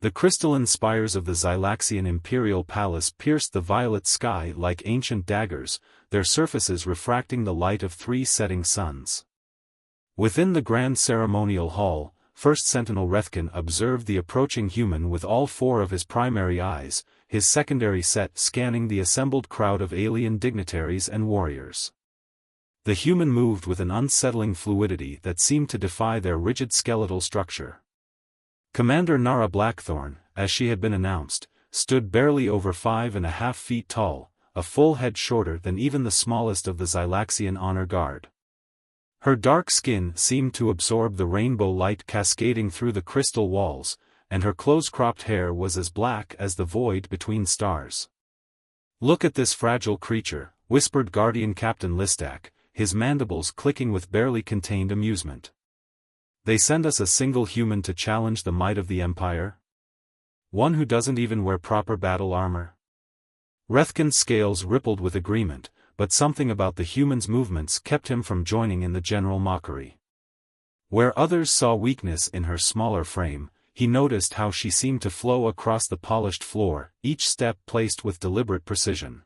The crystalline spires of the Xylaxian imperial palace pierced the violet sky like ancient daggers, their surfaces refracting the light of 3 setting suns. Within the grand ceremonial hall, First Sentinel Rethkin observed the approaching human with all 4 of his primary eyes, his secondary set scanning the assembled crowd of alien dignitaries and warriors. The human moved with an unsettling fluidity that seemed to defy their rigid skeletal structure. Commander Nara Blackthorn, as she had been announced, stood barely over 5.5 feet tall, a full head shorter than even the smallest of the Xylaxian honor guard. Her dark skin seemed to absorb the rainbow light cascading through the crystal walls, and her close-cropped hair was as black as the void between stars. "Look at this fragile creature," whispered Guardian Captain Listak, his mandibles clicking with barely contained amusement. "They send us a single human to challenge the might of the Empire? One who doesn't even wear proper battle armor?" Rethkin's scales rippled with agreement, but something about the human's movements kept him from joining in the general mockery. Where others saw weakness in her smaller frame, he noticed how she seemed to flow across the polished floor, each step placed with deliberate precision.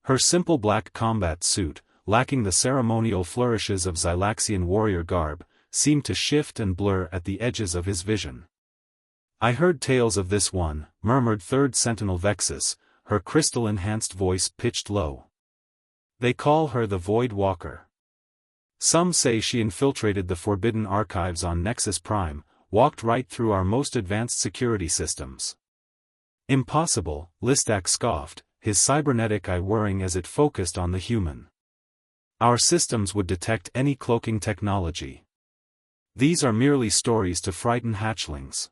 Her simple black combat suit, lacking the ceremonial flourishes of Xylaxian warrior garb, seemed to shift and blur at the edges of his vision. "I heard tales of this one," murmured Third Sentinel Vexus, her crystal-enhanced voice pitched low. "They call her the Void Walker. Some say she infiltrated the Forbidden Archives on Nexus Prime, walked right through our most advanced security systems." "Impossible," Listak scoffed, his cybernetic eye whirring as it focused on the human. "Our systems would detect any cloaking technology. These are merely stories to frighten hatchlings."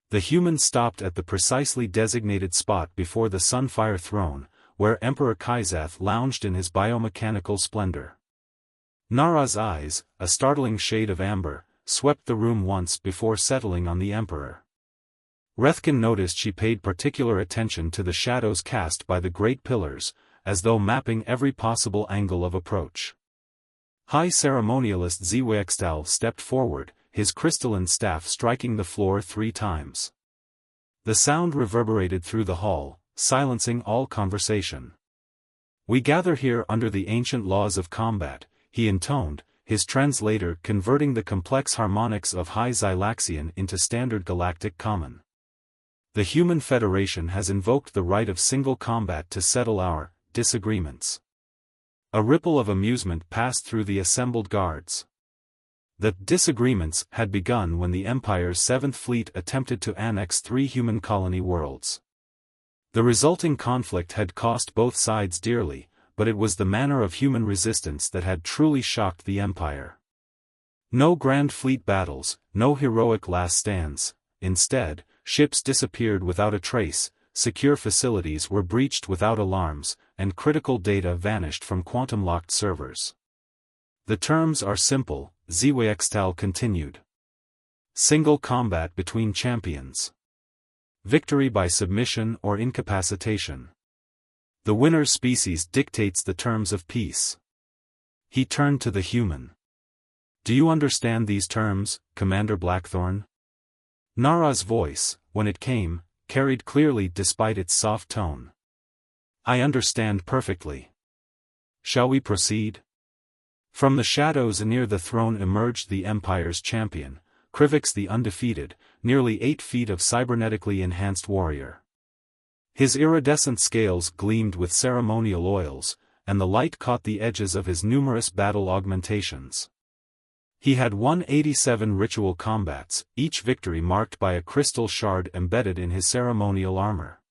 The human stopped at the precisely designated spot before the Sunfire Throne, where Emperor Kaizath lounged in his biomechanical splendor. Nara's eyes, a startling shade of amber, swept the room once before settling on the Emperor. Rethkin noticed she paid particular attention to the shadows cast by the great pillars, as though mapping every possible angle of approach. High Ceremonialist Zwextal stepped forward, his crystalline staff striking the floor 3 times. The sound reverberated through the hall, silencing all conversation. "We gather here under the ancient laws of combat," he intoned, his translator converting the complex harmonics of High Xylaxian into standard galactic common. "The Human Federation has invoked the right of single combat to settle our disagreements." A ripple of amusement passed through the assembled guards. The disagreements had begun when the Empire's 7th Fleet attempted to annex 3 human colony worlds. The resulting conflict had cost both sides dearly, but it was the manner of human resistance that had truly shocked the Empire. No grand fleet battles, no heroic last stands. Instead, ships disappeared without a trace, secure facilities were breached without alarms, and critical data vanished from quantum-locked servers. "The terms are simple," Zwextal continued. "Single combat between champions. Victory by submission or incapacitation. The winner's species dictates the terms of peace." He turned to the human. "Do you understand these terms, Commander Blackthorn?" Nara's voice, when it came, carried clearly despite its soft tone. "I understand perfectly. Shall we proceed?" From the shadows near the throne emerged the Empire's champion, Krivix the Undefeated, nearly 8 feet of cybernetically enhanced warrior. His iridescent scales gleamed with ceremonial oils, and the light caught the edges of his numerous battle augmentations. He had won 87 ritual combats, each victory marked by a crystal shard embedded in his ceremonial armor.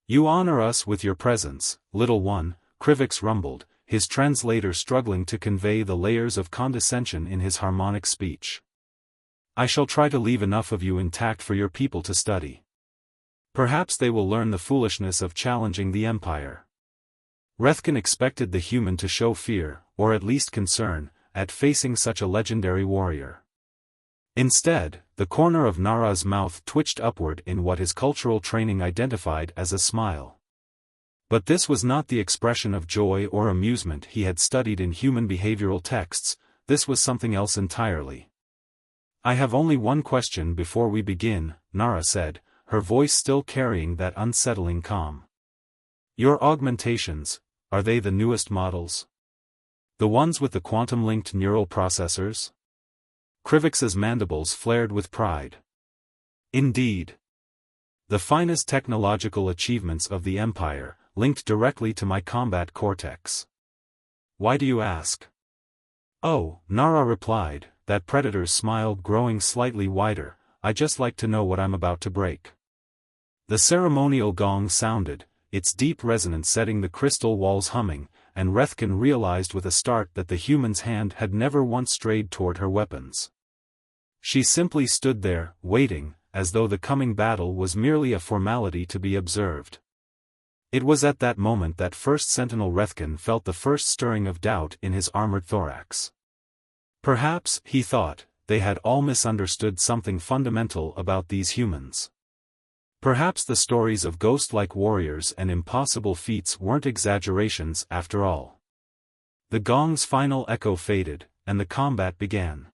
"You honor us with your presence, little one," Krivix rumbled, his translator struggling to convey the layers of condescension in his harmonic speech. "I shall try to leave enough of you intact for your people to study. Perhaps they will learn the foolishness of challenging the Empire." Rethkin expected the human to show fear, or at least concern, at facing such a legendary warrior. Instead, the corner of Nara's mouth twitched upward in what his cultural training identified as a smile. But this was not the expression of joy or amusement he had studied in human behavioral texts, this was something else entirely. "I have only one question before we begin," Nara said, her voice still carrying that unsettling calm. Your augmentations, are they the newest models? The ones with the quantum-linked neural processors? Krivix's mandibles flared with pride. Indeed. The finest technological achievements of the Empire, linked directly to my combat cortex. Why do you ask? Oh, Nara replied, that predator's smile growing slightly wider, I just like to know what I'm about to break. The ceremonial gong sounded, its deep resonance setting the crystal walls humming, and Rethken realized with a start that the human's hand had never once strayed toward her weapons. She simply stood there, waiting, as though the coming battle was merely a formality to be observed. It was at that moment that First Sentinel Rethken felt the first stirring of doubt in his armored thorax. Perhaps, he thought, they had all misunderstood something fundamental about these humans. Perhaps the stories of ghost-like warriors and impossible feats weren't exaggerations after all. The gong's final echo faded, and the combat began.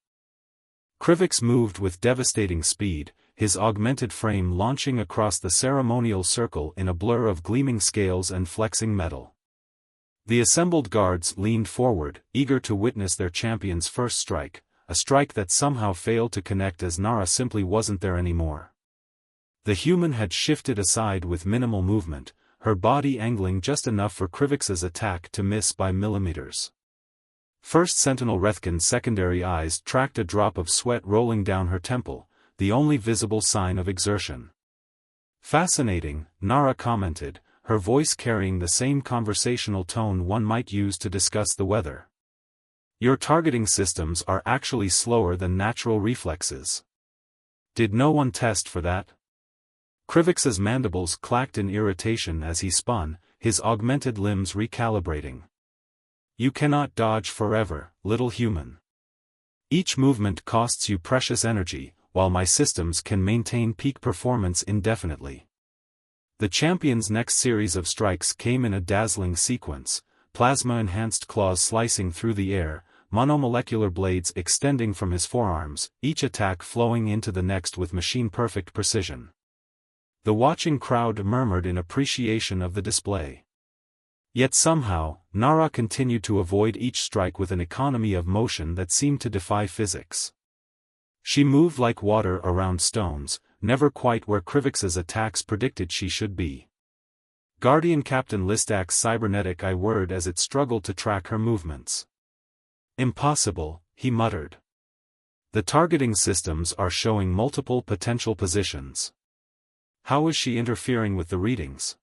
Krivix moved with devastating speed, his augmented frame launching across the ceremonial circle in a blur of gleaming scales and flexing metal. The assembled guards leaned forward, eager to witness their champion's first strike, a strike that somehow failed to connect as Nara simply wasn't there anymore. The human had shifted aside with minimal movement, her body angling just enough for Krivix's attack to miss by millimeters. First Sentinel Rethken's secondary eyes tracked a drop of sweat rolling down her temple, the only visible sign of exertion. Fascinating, Nara commented, her voice carrying the same conversational tone one might use to discuss the weather. Your targeting systems are actually slower than natural reflexes. Did no one test for that? Krivix's mandibles clacked in irritation as he spun, his augmented limbs recalibrating. You cannot dodge forever, little human. Each movement costs you precious energy, while my systems can maintain peak performance indefinitely. The champion's next series of strikes came in a dazzling sequence, plasma-enhanced claws slicing through the air, monomolecular blades extending from his forearms, each attack flowing into the next with machine-perfect precision. The watching crowd murmured in appreciation of the display. Yet somehow, Nara continued to avoid each strike with an economy of motion that seemed to defy physics. She moved like water around stones, never quite where Krivix's attacks predicted she should be. Guardian Captain Listak's cybernetic eye whirred as it struggled to track her movements. Impossible, he muttered. The targeting systems are showing multiple potential positions. How is she interfering with the readings?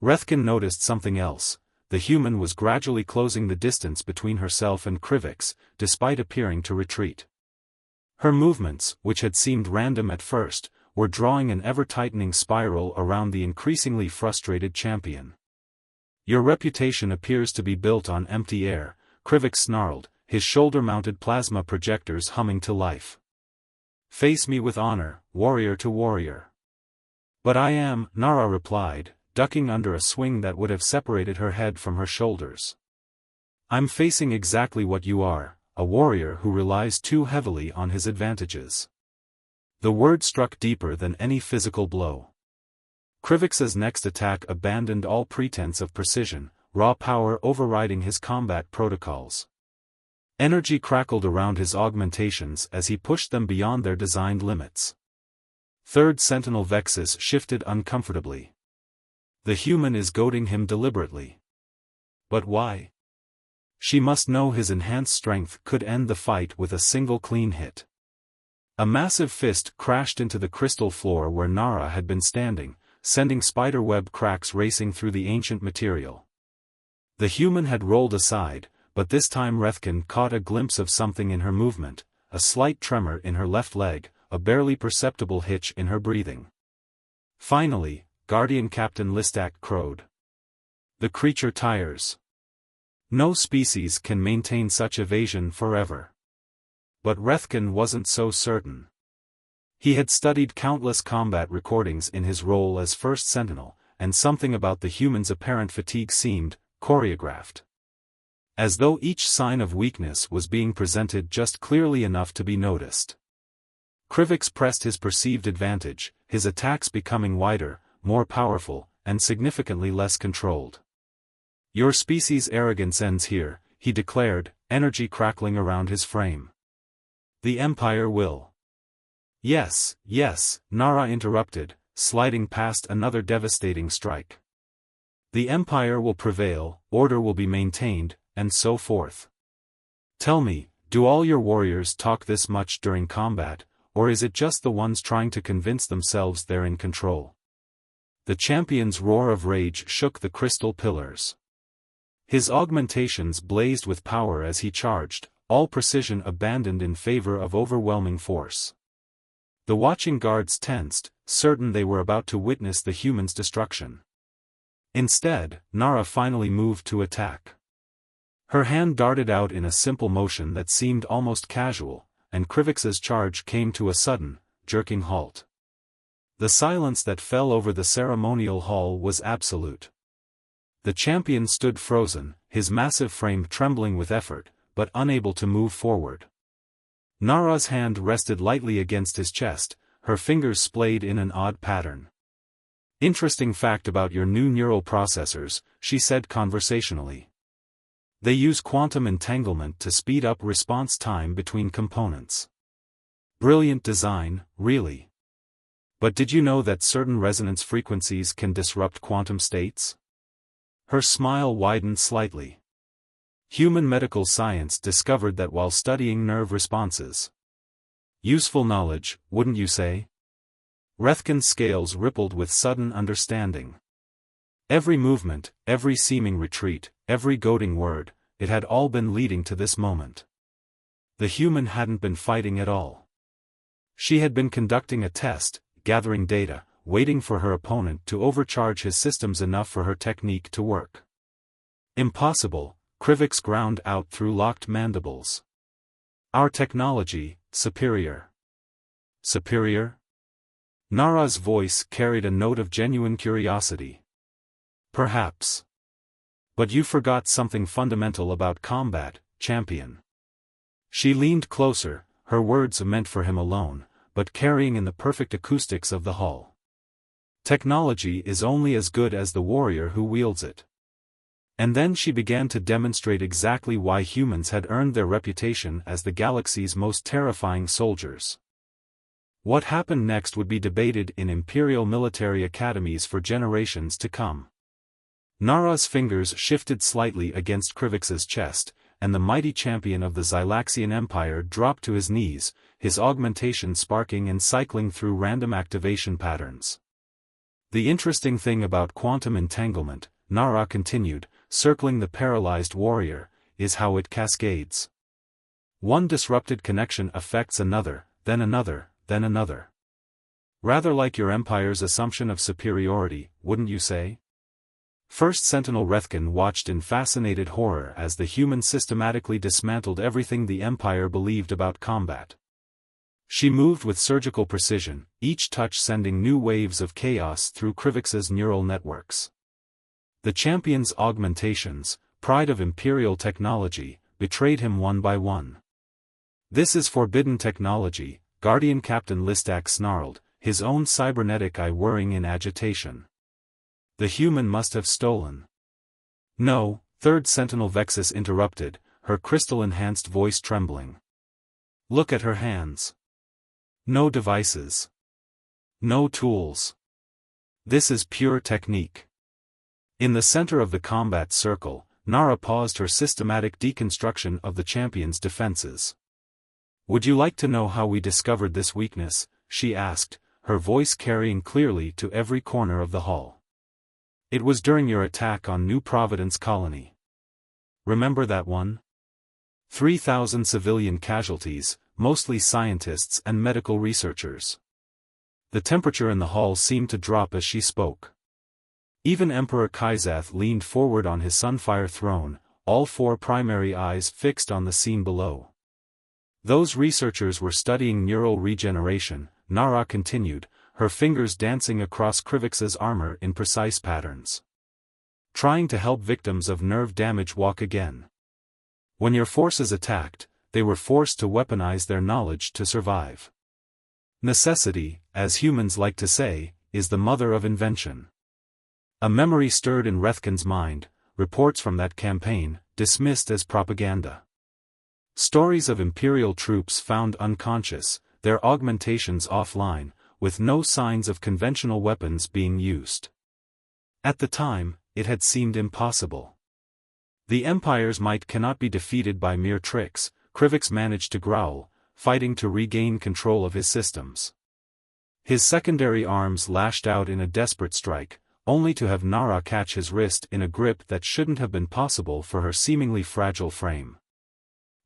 Rethken noticed something else. The human was gradually closing the distance between herself and Krivix, despite appearing to retreat. Her movements, which had seemed random at first, were drawing an ever-tightening spiral around the increasingly frustrated champion. Your reputation appears to be built on empty air, Krivix snarled, his shoulder-mounted plasma projectors humming to life. Face me with honor, warrior to warrior. But I am, Nara replied, ducking under a swing that would have separated her head from her shoulders. I'm facing exactly what you are, a warrior who relies too heavily on his advantages. The word struck deeper than any physical blow. Krivix's next attack abandoned all pretense of precision, raw power overriding his combat protocols. Energy crackled around his augmentations as he pushed them beyond their designed limits. Third Sentinel Vexus shifted uncomfortably. The human is goading him deliberately. But why? She must know his enhanced strength could end the fight with a single clean hit. A massive fist crashed into the crystal floor where Nara had been standing, sending spiderweb cracks racing through the ancient material. The human had rolled aside, but this time Rethken caught a glimpse of something in her movement, a slight tremor in her left leg, a barely perceptible hitch in her breathing. Finally, Guardian Captain Listak crowed. The creature tires. No species can maintain such evasion forever. But Rethken wasn't so certain. He had studied countless combat recordings in his role as First Sentinel, and something about the human's apparent fatigue seemed choreographed. As though each sign of weakness was being presented just clearly enough to be noticed. Krivix pressed his perceived advantage, his attacks becoming wider, more powerful, and significantly less controlled. "Your species' arrogance ends here," he declared, energy crackling around his frame. "The Empire will." "Yes, yes," Nara interrupted, sliding past another devastating strike. "The Empire will prevail, order will be maintained, and so forth. Tell me, do all your warriors talk this much during combat, or is it just the ones trying to convince themselves they're in control?" The champion's roar of rage shook the crystal pillars. His augmentations blazed with power as he charged, all precision abandoned in favor of overwhelming force. The watching guards tensed, certain they were about to witness the human's destruction. Instead, Nara finally moved to attack. Her hand darted out in a simple motion that seemed almost casual, and Krivix's charge came to a sudden, jerking halt. The silence that fell over the ceremonial hall was absolute. The champion stood frozen, his massive frame trembling with effort, but unable to move forward. Nara's hand rested lightly against his chest, her fingers splayed in an odd pattern. "Interesting fact about your new neural processors," she said conversationally. "They use quantum entanglement to speed up response time between components." "Brilliant design, really. But did you know that certain resonance frequencies can disrupt quantum states?" Her smile widened slightly. Human medical science discovered that while studying nerve responses. Useful knowledge, wouldn't you say? Rethkin's scales rippled with sudden understanding. Every movement, every seeming retreat, every goading word, it had all been leading to this moment. The human hadn't been fighting at all. She had been conducting a test, gathering data, waiting for her opponent to overcharge his systems enough for her technique to work. "Impossible," Krivix ground out through locked mandibles. "Our technology, superior." "Superior?" Nara's voice carried a note of genuine curiosity. "Perhaps. But you forgot something fundamental about combat, champion." She leaned closer, her words meant for him alone, but carrying in the perfect acoustics of the hall. "Technology is only as good as the warrior who wields it." And then she began to demonstrate exactly why humans had earned their reputation as the galaxy's most terrifying soldiers. What happened next would be debated in imperial military academies for generations to come. Nara's fingers shifted slightly against Krivix's chest, and the mighty champion of the Xylaxian Empire dropped to his knees, his augmentation sparking and cycling through random activation patterns. "The interesting thing about quantum entanglement," Nara continued, circling the paralyzed warrior, "is how it cascades. One disrupted connection affects another, then another, then another. Rather like your empire's assumption of superiority, wouldn't you say?" First Sentinel Rethkin watched in fascinated horror as the human systematically dismantled everything the empire believed about combat. She moved with surgical precision, each touch sending new waves of chaos through Krivix's neural networks. The champion's augmentations, pride of imperial technology, betrayed him one by one. "This is forbidden technology," Guardian Captain Listak snarled, his own cybernetic eye whirring in agitation. "The human must have stolen." "No," Third Sentinel Vexus interrupted, her crystal-enhanced voice trembling. "Look at her hands. No devices. No tools. This is pure technique." In the center of the combat circle, Nara paused her systematic deconstruction of the champion's defenses. "Would you like to know how we discovered this weakness?" she asked, her voice carrying clearly to every corner of the hall. "It was during your attack on New Providence Colony. Remember that one? 3,000 civilian casualties, mostly scientists and medical researchers." The temperature in the hall seemed to drop as she spoke. Even Emperor Kaizath leaned forward on his sunfire throne, all four primary eyes fixed on the scene below. "Those researchers were studying neural regeneration," Nara continued, her fingers dancing across Krivix's armor in precise patterns. "Trying to help victims of nerve damage walk again. When your forces attacked, they were forced to weaponize their knowledge to survive. Necessity, as humans like to say, is the mother of invention. A memory stirred in Rethkin's mind, reports from that campaign, dismissed as propaganda. Stories of Imperial troops found unconscious, their augmentations offline, with no signs of conventional weapons being used. At the time, it had seemed impossible. The Empire's might cannot be defeated by mere tricks, Krivix managed to growl, fighting to regain control of his systems. His secondary arms lashed out in a desperate strike, only to have Nara catch his wrist in a grip that shouldn't have been possible for her seemingly fragile frame.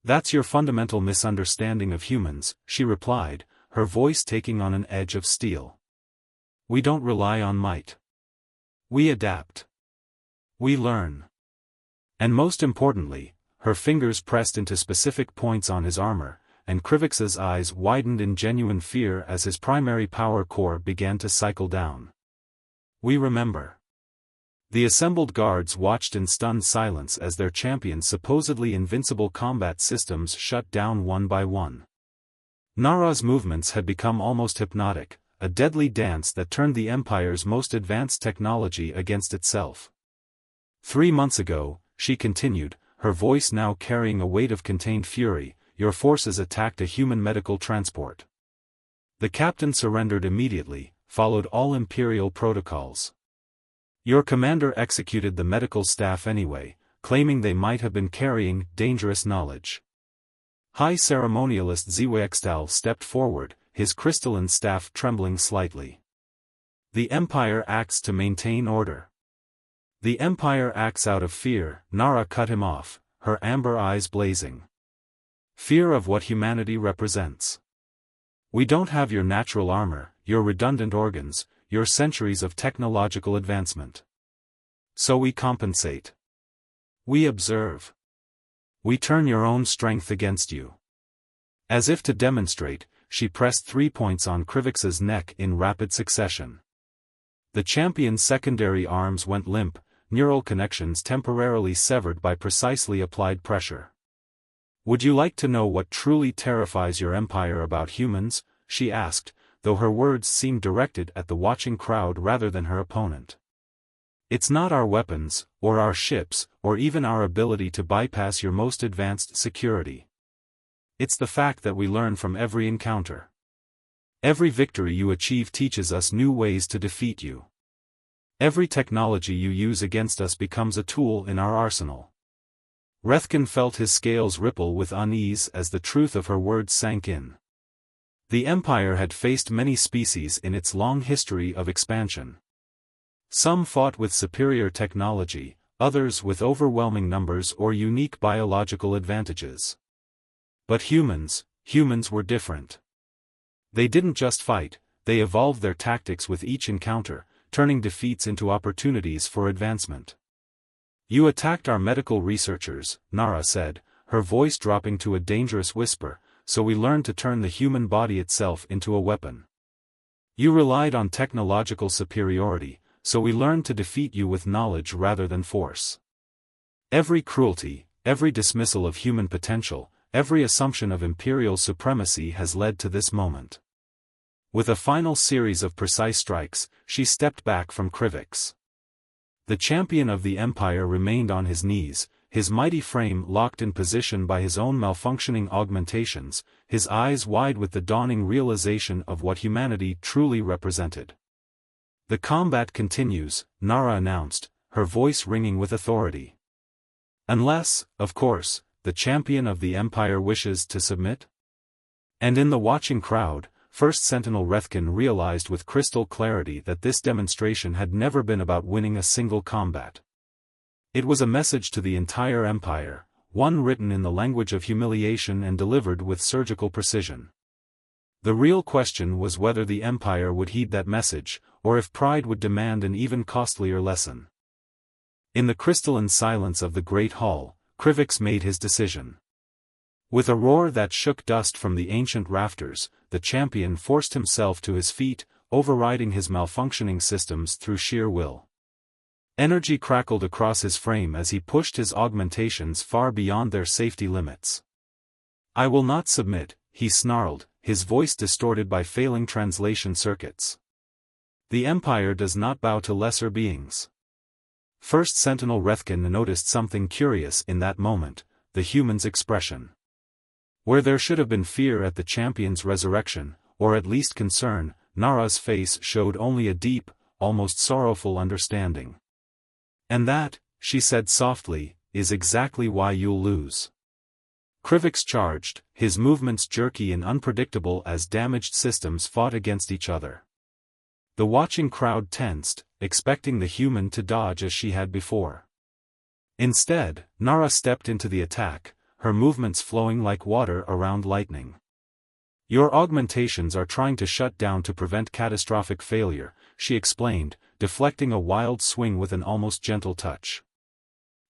"That's your fundamental misunderstanding of humans," she replied, her voice taking on an edge of steel. "We don't rely on might. We adapt. We learn." And most importantly, her fingers pressed into specific points on his armor, and Krivix's eyes widened in genuine fear as his primary power core began to cycle down. "We remember." The assembled guards watched in stunned silence as their champion's supposedly invincible combat systems shut down one by one. Nara's movements had become almost hypnotic, a deadly dance that turned the Empire's most advanced technology against itself. 3 months ago, she continued, her voice now carrying a weight of contained fury, your forces attacked a human medical transport. The captain surrendered immediately, followed all Imperial protocols. Your commander executed the medical staff anyway, claiming they might have been carrying dangerous knowledge. High ceremonialist Zwextal stepped forward, his crystalline staff trembling slightly. The Empire acts to maintain order. The Empire acts out of fear, Nara cut him off, her amber eyes blazing. Fear of what humanity represents. We don't have your natural armor, your redundant organs, your centuries of technological advancement. So we compensate. We observe. We turn your own strength against you. As if to demonstrate, she pressed 3 points on Krivix's neck in rapid succession. The champion's secondary arms went limp, neural connections temporarily severed by precisely applied pressure. "Would you like to know what truly terrifies your Empire about humans?" she asked, though her words seemed directed at the watching crowd rather than her opponent. "It's not our weapons, or our ships, or even our ability to bypass your most advanced security. It's the fact that we learn from every encounter. Every victory you achieve teaches us new ways to defeat you. Every technology you use against us becomes a tool in our arsenal." Rethkin felt his scales ripple with unease as the truth of her words sank in. The Empire had faced many species in its long history of expansion. Some fought with superior technology, others with overwhelming numbers or unique biological advantages. But humans were different. They didn't just fight, they evolved their tactics with each encounter, turning defeats into opportunities for advancement. "You attacked our medical researchers," Nara said, her voice dropping to a dangerous whisper, "so we learned to turn the human body itself into a weapon. You relied on technological superiority, so we learned to defeat you with knowledge rather than force. Every cruelty, every dismissal of human potential, every assumption of imperial supremacy has led to this moment." With a final series of precise strikes, she stepped back from Krivix. The champion of the Empire remained on his knees, his mighty frame locked in position by his own malfunctioning augmentations, his eyes wide with the dawning realization of what humanity truly represented. "The combat continues," Nara announced, her voice ringing with authority. "Unless, of course, the champion of the Empire wishes to submit?" And in the watching crowd, First Sentinel Rethkin realized with crystal clarity that this demonstration had never been about winning a single combat. It was a message to the entire Empire, one written in the language of humiliation and delivered with surgical precision. The real question was whether the Empire would heed that message, or if pride would demand an even costlier lesson. In the crystalline silence of the Great Hall, Krivix made his decision. With a roar that shook dust from the ancient rafters, the champion forced himself to his feet, overriding his malfunctioning systems through sheer will. Energy crackled across his frame as he pushed his augmentations far beyond their safety limits. "I will not submit," he snarled, his voice distorted by failing translation circuits. The Empire does not bow to lesser beings. First Sentinel Rethkin noticed something curious in that moment, the human's expression. Where there should have been fear at the champion's resurrection, or at least concern, Nara's face showed only a deep, almost sorrowful understanding. "And that," she said softly, "is exactly why you'll lose." Krivix charged, his movements jerky and unpredictable as damaged systems fought against each other. The watching crowd tensed, expecting the human to dodge as she had before. Instead, Nara stepped into the attack, her movements flowing like water around lightning. "Your augmentations are trying to shut down to prevent catastrophic failure," she explained, deflecting a wild swing with an almost gentle touch.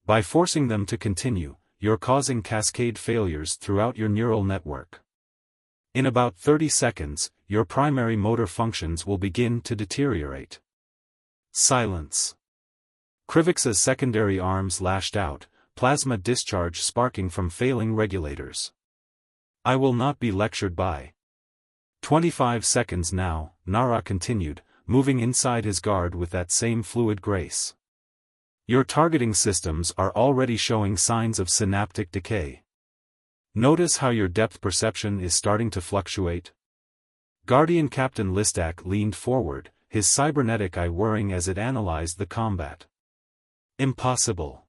"By forcing them to continue, you're causing cascade failures throughout your neural network. In about 30 seconds, your primary motor functions will begin to deteriorate." Silence. Krivix's secondary arms lashed out, plasma discharge sparking from failing regulators. "I will not be lectured by." 25 seconds now, Nara continued, moving inside his guard with that same fluid grace. "Your targeting systems are already showing signs of synaptic decay. Notice how your depth perception is starting to fluctuate?" Guardian Captain Listak leaned forward, his cybernetic eye whirring as it analyzed the combat. "Impossible.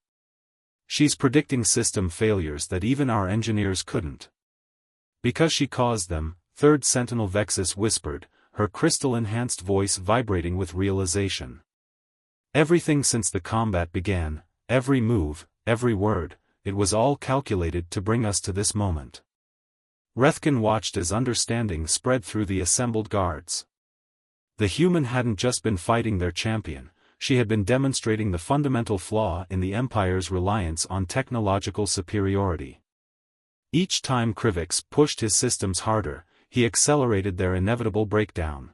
She's predicting system failures that even our engineers couldn't." "Because she caused them," Third Sentinel Vexus whispered, her crystal-enhanced voice vibrating with realization. "Everything since the combat began, every move, every word, it was all calculated to bring us to this moment." Rethkin watched as understanding spread through the assembled guards. The human hadn't just been fighting their champion, she had been demonstrating the fundamental flaw in the Empire's reliance on technological superiority. Each time Krivix pushed his systems harder, he accelerated their inevitable breakdown.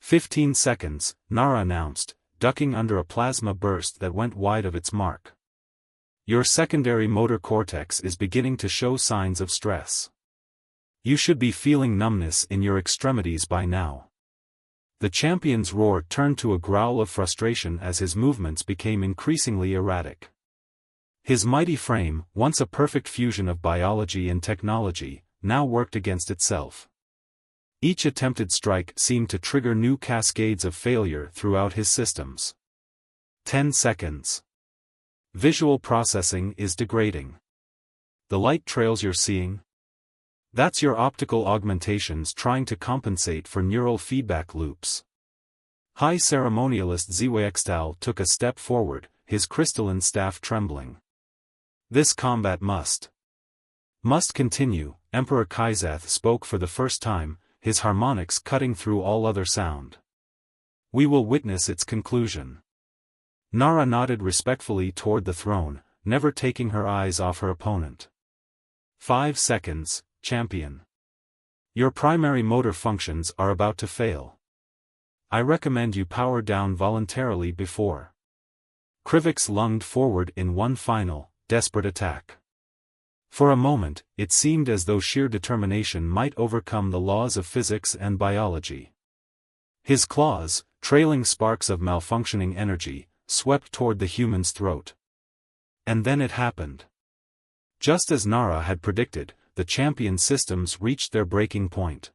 15 seconds, Nara announced, ducking under a plasma burst that went wide of its mark. "Your secondary motor cortex is beginning to show signs of stress. You should be feeling numbness in your extremities by now." The champion's roar turned to a growl of frustration as his movements became increasingly erratic. His mighty frame, once a perfect fusion of biology and technology, now worked against itself. Each attempted strike seemed to trigger new cascades of failure throughout his systems. 10 seconds. Visual processing is degrading. The light trails you're seeing? That's your optical augmentations trying to compensate for neural feedback loops. High Ceremonialist Zwextal took a step forward, his crystalline staff trembling. "This combat must continue," Emperor Kaizath spoke for the first time, his harmonics cutting through all other sound. "We will witness its conclusion." Nara nodded respectfully toward the throne, never taking her eyes off her opponent. 5 seconds, champion. Your primary motor functions are about to fail. I recommend you power down voluntarily before. Krivix lunged forward in one final, desperate attack. For a moment, it seemed as though sheer determination might overcome the laws of physics and biology. His claws, trailing sparks of malfunctioning energy, swept toward the human's throat. And then it happened. Just as Nara had predicted, the champion's systems reached their breaking point.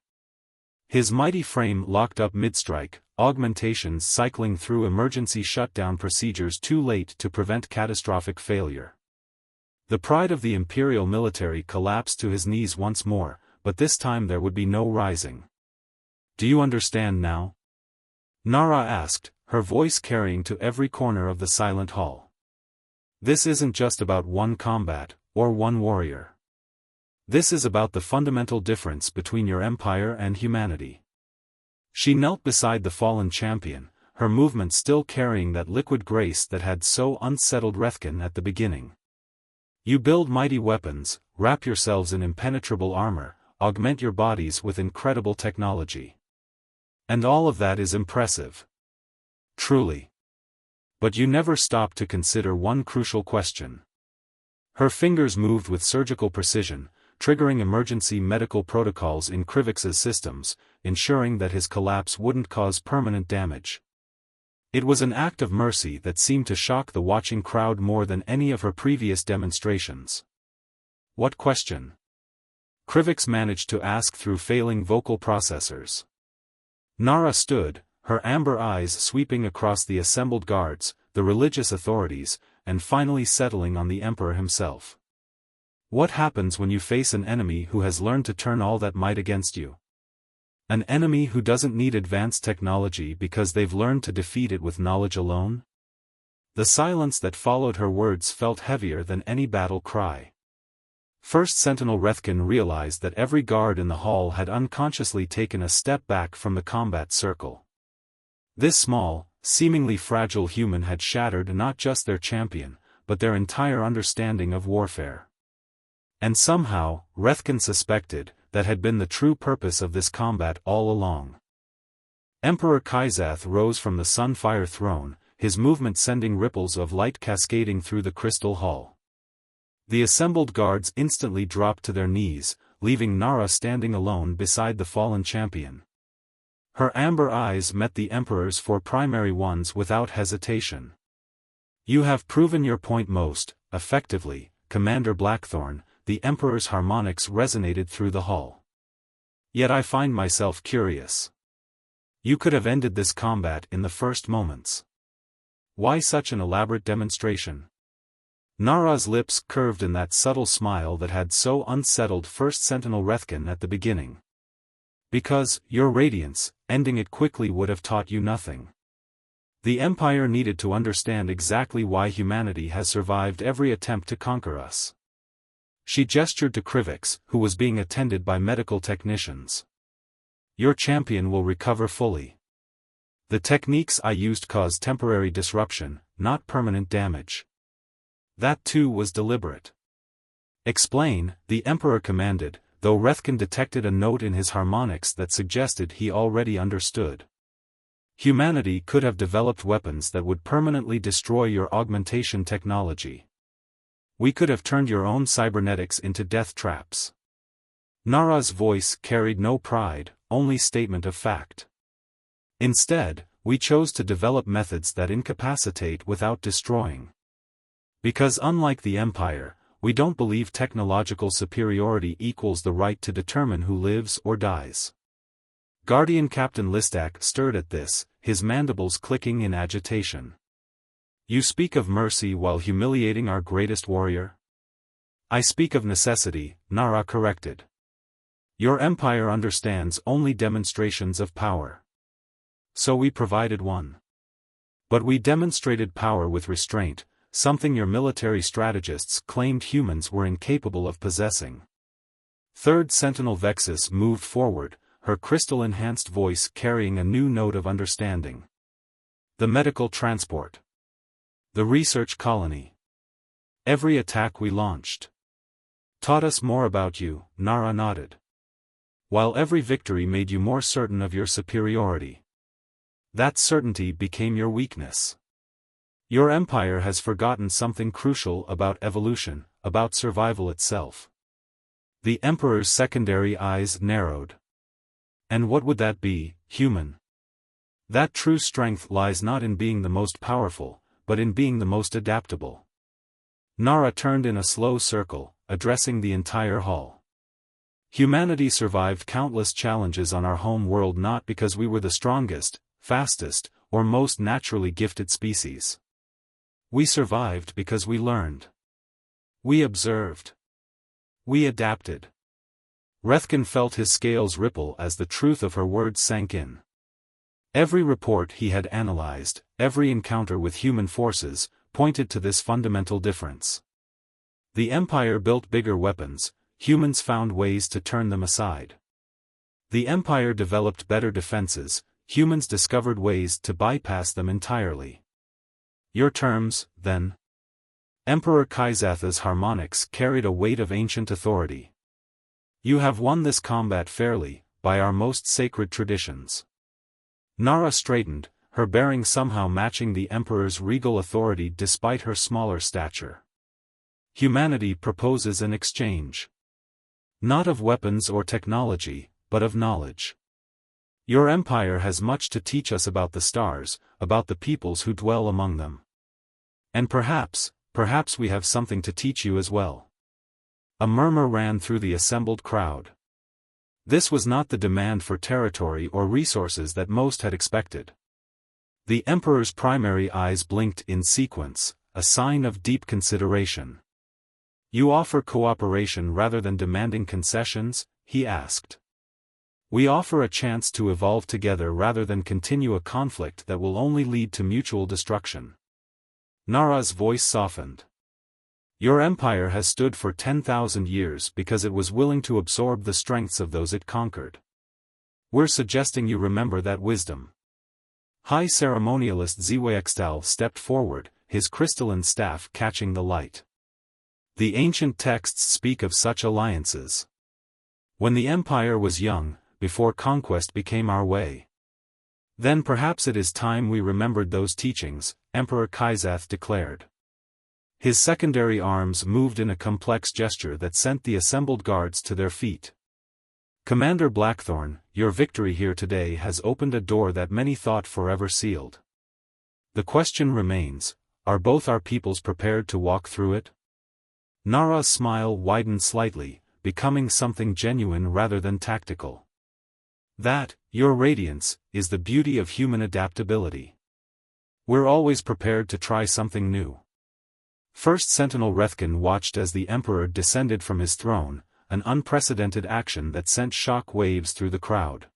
His mighty frame locked up mid-strike, augmentations cycling through emergency shutdown procedures too late to prevent catastrophic failure. The pride of the Imperial military collapsed to his knees once more, but this time there would be no rising. "Do you understand now?" Nara asked, her voice carrying to every corner of the silent hall. "This isn't just about one combat, or one warrior. This is about the fundamental difference between your empire and humanity." She knelt beside the fallen champion, her movements still carrying that liquid grace that had so unsettled Rethkin at the beginning. "You build mighty weapons, wrap yourselves in impenetrable armor, augment your bodies with incredible technology. And all of that is impressive. Truly. But you never stop to consider one crucial question." Her fingers moved with surgical precision, triggering emergency medical protocols in Krivix's systems, ensuring that his collapse wouldn't cause permanent damage. It was an act of mercy that seemed to shock the watching crowd more than any of her previous demonstrations. "What question?" Krivix managed to ask through failing vocal processors. Nara stood, her amber eyes sweeping across the assembled guards, the religious authorities, and finally settling on the Emperor himself. "What happens when you face an enemy who has learned to turn all that might against you? An enemy who doesn't need advanced technology because they've learned to defeat it with knowledge alone?" The silence that followed her words felt heavier than any battle cry. First Sentinel Rethkin realized that every guard in the hall had unconsciously taken a step back from the combat circle. This small, seemingly fragile human had shattered not just their champion, but their entire understanding of warfare. And somehow, Rethkin suspected, that had been the true purpose of this combat all along. Emperor Kaizath rose from the Sunfire throne, his movement sending ripples of light cascading through the crystal hall. The assembled guards instantly dropped to their knees, leaving Nara standing alone beside the fallen champion. Her amber eyes met the Emperor's four primary ones without hesitation. "You have proven your point most effectively, Commander Blackthorn," the Emperor's harmonics resonated through the hall. "Yet I find myself curious. You could have ended this combat in the first moments. Why such an elaborate demonstration?" Nara's lips curved in that subtle smile that had so unsettled First Sentinel Rethkin at the beginning. "Because, your radiance, ending it quickly would have taught you nothing. The Empire needed to understand exactly why humanity has survived every attempt to conquer us." She gestured to Krivix, who was being attended by medical technicians. "Your champion will recover fully. The techniques I used caused temporary disruption, not permanent damage." That too was deliberate. "Explain," the Emperor commanded, though Rethkin detected a note in his harmonics that suggested he already understood. "Humanity could have developed weapons that would permanently destroy your augmentation technology. We could have turned your own cybernetics into death traps." Nara's voice carried no pride, only statement of fact. "Instead, we chose to develop methods that incapacitate without destroying. Because unlike the Empire, we don't believe technological superiority equals the right to determine who lives or dies." Guardian Captain Listak stirred at this, his mandibles clicking in agitation. "You speak of mercy while humiliating our greatest warrior?" "I speak of necessity," Nara corrected. "Your Empire understands only demonstrations of power. So we provided one. But we demonstrated power with restraint, something your military strategists claimed humans were incapable of possessing." Third Sentinel Vexus moved forward, her crystal-enhanced voice carrying a new note of understanding. "The medical transport. The research colony. Every attack we launched. Taught us more about you," Nara nodded. "While every victory made you more certain of your superiority. That certainty became your weakness. Your Empire has forgotten something crucial about evolution, about survival itself." The Emperor's secondary eyes narrowed. "And what would that be, human? That true strength lies not in being the most powerful, but in being the most adaptable." Nara turned in a slow circle, addressing the entire hall. "Humanity survived countless challenges on our home world not because we were the strongest, fastest, or most naturally gifted species. We survived because we learned. We observed. We adapted." Rethkin felt his scales ripple as the truth of her words sank in. Every report he had analyzed, every encounter with human forces, pointed to this fundamental difference. The Empire built bigger weapons, humans found ways to turn them aside. The Empire developed better defenses, humans discovered ways to bypass them entirely. Your terms, then? Emperor Kaizath's harmonics carried a weight of ancient authority. You have won this combat fairly, by our most sacred traditions. Nara straightened, her bearing somehow matching the Emperor's regal authority despite her smaller stature. Humanity proposes an exchange. Not of weapons or technology, but of knowledge. Your empire has much to teach us about the stars, about the peoples who dwell among them. And perhaps we have something to teach you as well. A murmur ran through the assembled crowd. This was not the demand for territory or resources that most had expected. The emperor's primary eyes blinked in sequence, a sign of deep consideration. You offer cooperation rather than demanding concessions? He asked. We offer a chance to evolve together rather than continue a conflict that will only lead to mutual destruction. Nara's voice softened. Your empire has stood for 10,000 years because it was willing to absorb the strengths of those it conquered. We're suggesting you remember that wisdom. High ceremonialist Zwextal stepped forward, his crystalline staff catching the light. The ancient texts speak of such alliances. When the empire was young, before conquest became our way. Then perhaps it is time we remembered those teachings, Emperor Kaizath declared. His secondary arms moved in a complex gesture that sent the assembled guards to their feet. Commander Blackthorn, your victory here today has opened a door that many thought forever sealed. The question remains, are both our peoples prepared to walk through it? Nara's smile widened slightly, becoming something genuine rather than tactical. That, your radiance, is the beauty of human adaptability. We're always prepared to try something new. First Sentinel Rethkin watched as the Emperor descended from his throne, an unprecedented action that sent shock waves through the crowd.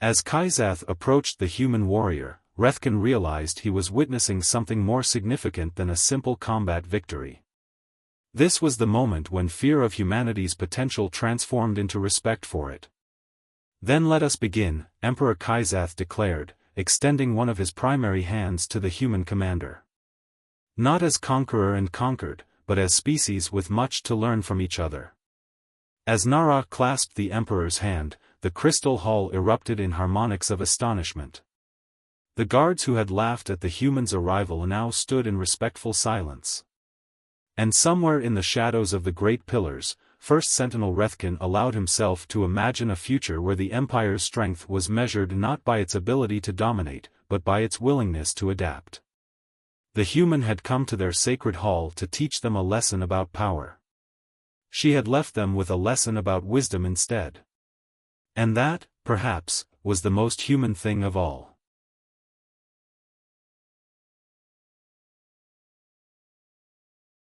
As Kaizath approached the human warrior, Rethkin realized he was witnessing something more significant than a simple combat victory. This was the moment when fear of humanity's potential transformed into respect for it. Then let us begin, Emperor Kaizath declared, extending one of his primary hands to the human commander. Not as conqueror and conquered, but as species with much to learn from each other. As Nara clasped the Emperor's hand, the crystal hall erupted in harmonics of astonishment. The guards who had laughed at the human's arrival now stood in respectful silence. And somewhere in the shadows of the great pillars, First Sentinel Rethkin allowed himself to imagine a future where the Empire's strength was measured not by its ability to dominate, but by its willingness to adapt. The human had come to their sacred hall to teach them a lesson about power. She had left them with a lesson about wisdom instead. And that, perhaps, was the most human thing of all.